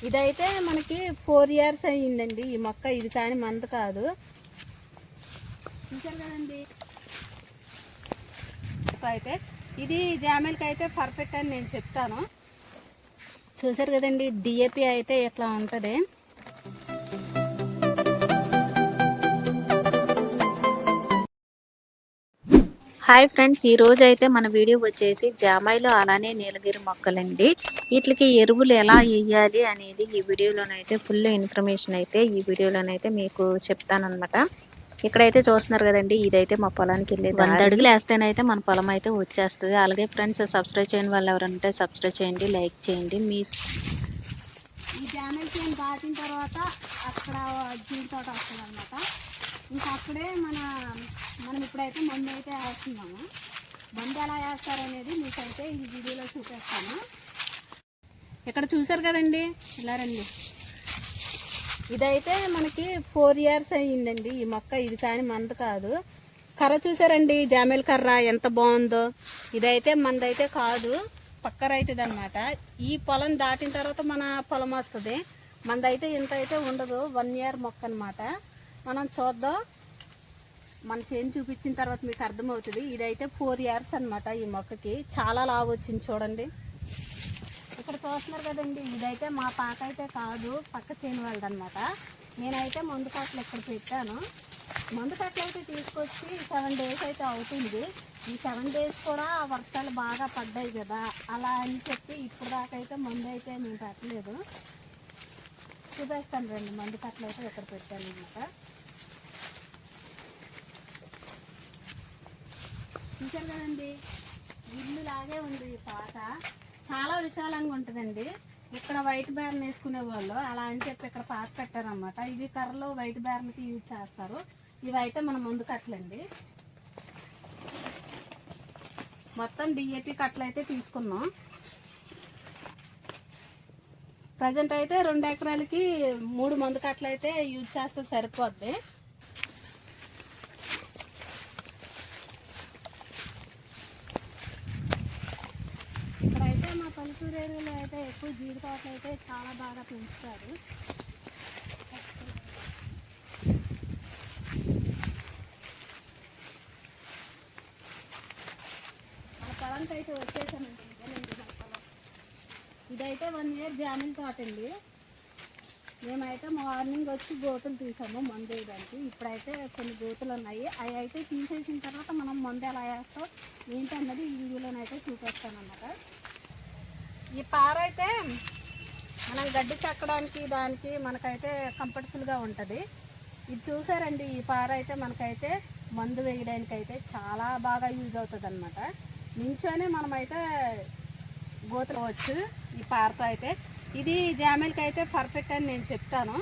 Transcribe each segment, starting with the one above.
ఇదైతే మనకి 4 years అయ్యిందండి ఈ మొక్క. ఇది కానీ మంద కాదు, చూసారు కదండి. అయితే ఇది జామెల్కి అయితే పర్ఫెక్ట్ అని నేను చెప్తాను. చూసారు కదండి, డిఏపి అయితే ఇట్లా ఉంటుంది. హాయ్ ఫ్రెండ్స్, ఈ రోజు అయితే మన వీడియో వచ్చేసి జామాయిలో అలానే నీలగిరి మొక్కలండి. వీటికి ఎరువులు ఎలా వేయాలి అనేది ఈ వీడియోలోనైతే ఫుల్ ఇన్ఫర్మేషన్ అయితే ఈ వీడియోలోనైతే మీకు చెప్తానన్నమాట. ఇక్కడైతే చూస్తున్నారు కదండి, ఇదైతే మా పొలానికి వెళ్ళేది. 100 అడుగులు వేస్తేనైతే మన పొలం అయితే వచ్చేస్తుంది. అలాగే ఫ్రెండ్స్, సబ్స్క్రైబ్ చేయని వాళ్ళు ఎవరంటే సబ్స్క్రైబ్ చేయండి, లైక్ చేయండి. ఈ జామెల్ చేను దాటిన తర్వాత అక్కడ జీడి తోట వస్తుంది అనమాట. ఇంకా అక్కడే మనం ఇప్పుడైతే మందు అయితే వేస్తున్నాము. మందు ఎలా వేస్తారనేది మీకైతే ఈ వీడియోలో చూపిస్తాను. ఇక్కడ చూసారు కదండి, ఇలా రండి. ఇదైతే మనకి 4 years అయ్యిందండి ఈ మొక్క. ఇది కానీ మంద కాదు. కర్ర చూసారండి, జామెల్ కర్ర ఎంత బాగుందో. ఇదైతే మందైతే కాదు, పక్క రైతుది అనమాట. ఈ పొలం దాటిన తర్వాత మన పొలం వస్తుంది. మందైతే ఇంత అయితే ఉండదు, 1 year మొక్క అనమాట. మనం చూద్దాం, మన చేను చూపించిన తర్వాత మీకు అర్థమవుతుంది. ఇదైతే 4 years అనమాట. ఈ మొక్కకి చాలా లావు వచ్చింది చూడండి. ఇక్కడ చూస్తున్నారు కదండి, ఇదైతే మా పాక అయితే కాదు, పక్క చేను వాళ్ళదనమాట. నేనైతే మందు కట్టలు ఇక్కడ పెట్టాను. మందు కట్టలు అయితే తీసుకొచ్చి 7 days అయితే అవుతుంది. ఈ 7 days కూడా వర్షాలు బాగా పడ్డాయి కదా, అలా అని చెప్పి ఇప్పుడు దాకా అయితే మందు అయితే నేను పెట్టలేదు. చూపిస్తాను రండి, మందు కట్టలు అయితే ఇక్కడ పెట్టాను అనమాట. చూసారు కదండి, ఇల్లు లాగే ఉంది ఈ పాక. చాలా విశాలంగా ఉంటుందండి. ఇక్కడ వైట్ బేరన్ వేసుకునే వాళ్ళు అలా అని చెప్పి ఇక్కడ పాక పెట్టారనమాట. ఇవి కర్రలు వైట్ బేరన్కి యూజ్ చేస్తారు. ఇవైతే మనం ముందు కట్టలండి. మొత్తం డిఏపి కట్టలు అయితే తీసుకున్నాం. ప్రజెంట్ అయితే 2 ఎకరాలకి 3 మందు కట్టలు అయితే యూజ్ చేస్తే సరిపోద్ది. ఇక్కడైతే మా పల్లెటూరు ఏరియాలో అయితే ఎక్కువ జీడి తోటలు అయితే చాలా బాగా పెంచుతారు. మన పొలంకి అయితే వచ్చేసానండి. ఇదేనండి మన పొలం. ఇదైతే 1 year జామెల్ తోట అండి. మేమైతే మార్నింగ్ వచ్చి గోతులు తీసాము మందు వేయడానికి. ఇప్పుడైతే కొన్ని గోతులు ఉన్నాయి, అవి అయితే తీసేసిన తర్వాత మనం మందు ఎలా వేస్తాం ఏంటన్నది ఈ వీడియోలోనైతే చూపిస్తాను అన్నమాట. ఈ పార అయితే మనం గడ్డి చెక్కడానికి దానికి మనకైతే కంఫర్టబుల్గా ఉంటుంది. ఇది చూసారండి, ఈ పార అయితే మనకైతే మందు వేయడానికి అయితే చాలా బాగా యూజ్ అవుతుంది అనమాట. నించొని మనమైతే గోతులవచ్చు ఈ పారతో అయితే. ఇది జామెల్కి అయితే పర్ఫెక్ట్ అని నేను చెప్తాను.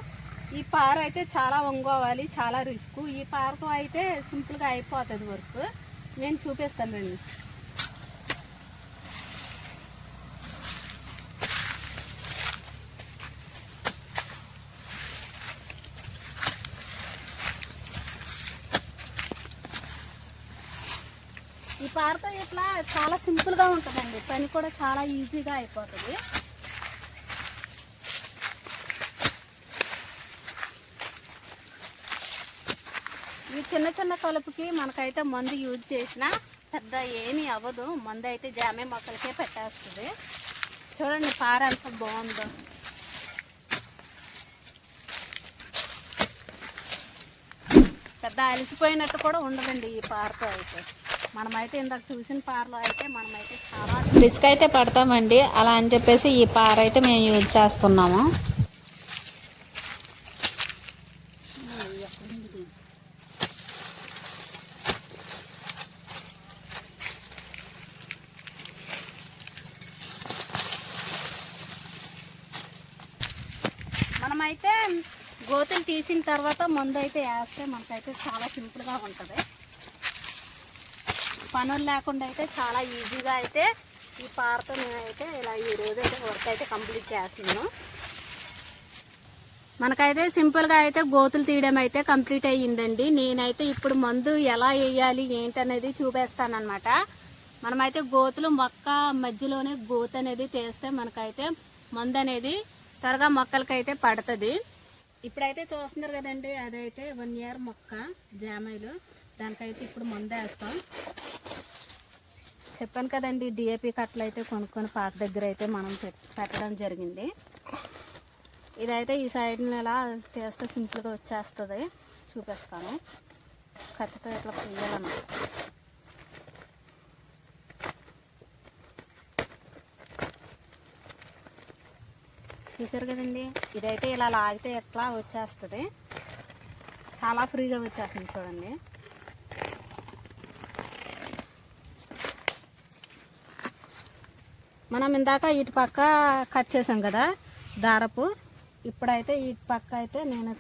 ఈ పార అయితే చాలా వంగోవాలి, చాలా రిస్క్. ఈ పారతో అయితే సింపుల్గా అయిపోతుంది వర్క్. నేను చూపిస్తాను రండి. ఈ పారతో ఇట్లా చాలా సింపుల్గా ఉంటుందండి, పని కూడా చాలా ఈజీగా అయిపోతుంది. ఈ చిన్న చిన్న కలుపుకి మనకైతే మందు యూజ్ చేసినా పెద్ద ఏమీ అవ్వదు. మందు అయితే జామే మొక్కలకే పెట్టేస్తుంది. చూడండి పార ఎంత బాగుందో. పెద్ద అలసిపోయినట్టు కూడా ఉండదండి ఈ పారతో అయితే. మనమైతే ఇందాక చూసిన పారలో అయితే మనమైతే చాలా రిస్క్ అయితే పడతామండి. అలా అని చెప్పేసి ఈ పార అయితే మేము యూజ్ చేస్తున్నాము. మనమైతే గోతులు తీసిన తర్వాత మందు అయితే వేస్తే మనకైతే చాలా సింపుల్గా ఉంటుంది. పనులు లేకుండా అయితే చాలా ఈజీగా అయితే ఈ పారతో నేనైతే ఇలా ఈరోజు అయితే వర్క్ అయితే కంప్లీట్ చేస్తున్నాను. మనకైతే సింపుల్గా అయితే గోతులు తీయడం అయితే కంప్లీట్ అయ్యిందండి. నేనైతే ఇప్పుడు మందు ఎలా వేయాలి ఏంటనేది చూపిస్తానమాట. మనమైతే గోతులు మొక్క మధ్యలోనే గోతు అనేది తీస్తే మనకైతే మందు అనేది త్వరగా మొక్కలకైతే పడుతుంది. ఇప్పుడైతే చూస్తున్నారు కదండి, అదైతే 1 year మొక్క జామాయిలు. దానికైతే ఇప్పుడు మందు వేస్తాం. చెప్పాను కదండి, డిఏపి కట్టలు అయితే కొనుక్కొని పాత దగ్గర అయితే మనం పెట్టడం జరిగింది. ఇదైతే ఈ సైడ్ని ఎలా తీస్తే సింపుల్గా వచ్చేస్తుంది. చూపిస్తాను. కత్తితో ఇట్లా తీయాలన్నమాట. చూసారు కదండి, ఇదైతే ఇలా లాగితే ఎట్లా వచ్చేస్తుంది. చాలా ఫ్రీగా వచ్చేస్తుంది చూడండి. మనం ఇందాక ఇటు పక్క కట్ చేసాం కదా దారపు, ఇప్పుడైతే ఇటు పక్క అయితే నేను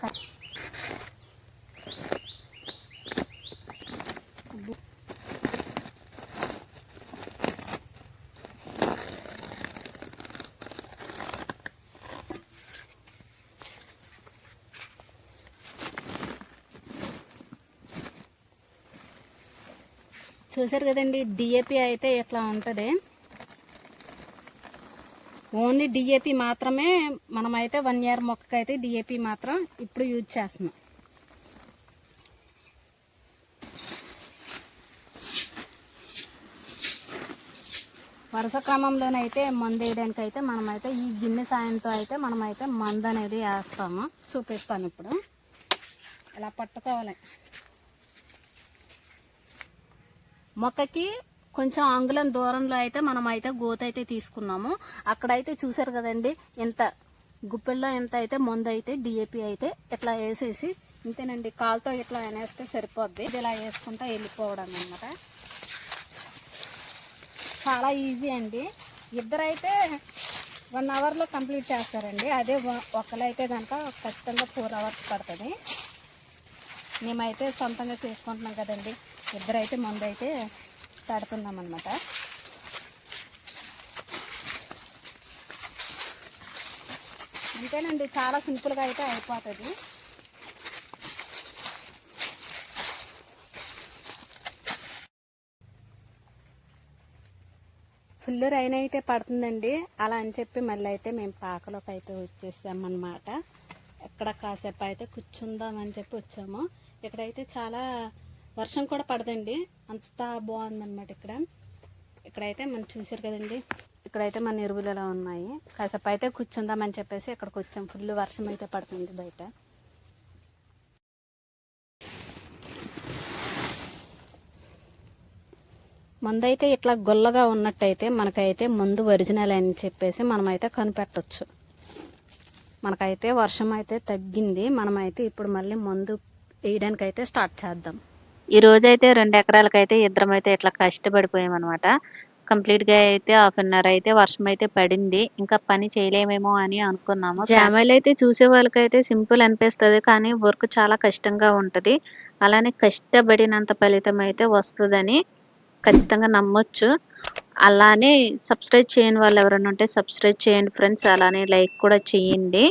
చూసారు కదండి, డిఏపి అయితే ఇట్లా ఉంటుంది. ఓన్లీ డిఏపి మాత్రమే మనమైతే 1 year మొక్కకైతే డిఏపి మాత్రం ఇప్పుడు యూజ్ చేస్తున్నాం. వరుస క్రమంలోనైతే మందు వేయడానికి అయితే మనమైతే ఈ గిన్నె సాయంతో అయితే మనమైతే మందు అనేది వేస్తాము. చూపిస్తాను ఇప్పుడు. ఇలా పట్టుకోవాలి. మొక్కకి కొంచెం అంగుళం దూరంలో అయితే మనం అయితే గోత అయితే తీసుకున్నాము. అక్కడైతే చూసారు కదండి, ఎంత గుప్పెల్లో ఎంత అయితే మందు అయితే డిఏపి అయితే ఇట్లా వేసేసి ఇంతేనండి, కాలుతో ఇట్లా వేస్తే సరిపోద్ది. ఇది ఇలా వేసుకుంటా వెళ్ళిపోవడం అన్నమాట. చాలా ఈజీ అండి. ఇద్దరైతే 1 hourలో కంప్లీట్ చేస్తారండి. అదే ఒకరైతే కనుక ఖచ్చితంగా 4 hours పడుతుంది. మేమైతే సొంతంగా చేసుకుంటున్నాం కదండి, ఇద్దరైతే మందు అయితే పెడుతున్నాం అన్నమాట. అంతేనండి, చాలా సింపుల్గా అయితే అయిపోతుంది. ఫుల్ రైన్ అయితే పడుతుందండి. అలా అని చెప్పి మళ్ళీ అయితే మేము పాకలోకి అయితే వచ్చేసామన్నమాట. ఎక్కడ కాసేపు అయితే కూర్చుందామని చెప్పి వచ్చాము. ఇక్కడైతే చాలా వర్షం కూడా పడదండి, అంత బాగుందన్నమాట. ఇక్కడైతే మనం చూసారు కదండి, ఇక్కడైతే మన ఎరువులు ఎలా ఉన్నాయి. కాసేపు అయితే కూర్చుందామని చెప్పేసి ఇక్కడికి వచ్చాం. ఫుల్ వర్షం అయితే పడుతుంది బయట. మందు అయితే ఇట్లా గొల్లగా ఉన్నట్టయితే మనకైతే మందు ఒరిజినల్ అని చెప్పేసి మనమైతే కనిపెట్టవచ్చు. మనకైతే వర్షం అయితే తగ్గింది. మనమైతే ఇప్పుడు మళ్ళీ మందు వేయడానికి అయితే స్టార్ట్ చేద్దాం. ఈ రోజైతే 2 ఎకరాలకైతే ఇద్దరం అయితే ఇట్లా కష్టపడిపోయామన్నమాట. కంప్లీట్గా అయితే 1/2 hour అయితే వర్షం అయితే పడింది. ఇంకా పని చేయలేమేమో అని అనుకున్నాము. జామాయిలు అయితే చూసే వాళ్ళకైతే సింపుల్ అనిపిస్తుంది, కానీ వర్క్ చాలా కష్టంగా ఉంటుంది. అలానే కష్టపడినంత ఫలితం అయితే వస్తుందని ఖచ్చితంగా నమ్మొచ్చు. అలానే సబ్స్క్రైబ్ చేయని వాళ్ళు ఎవరైనా ఉంటే సబ్స్క్రైబ్ చేయండి ఫ్రెండ్స్. అలానే లైక్ కూడా చేయండి.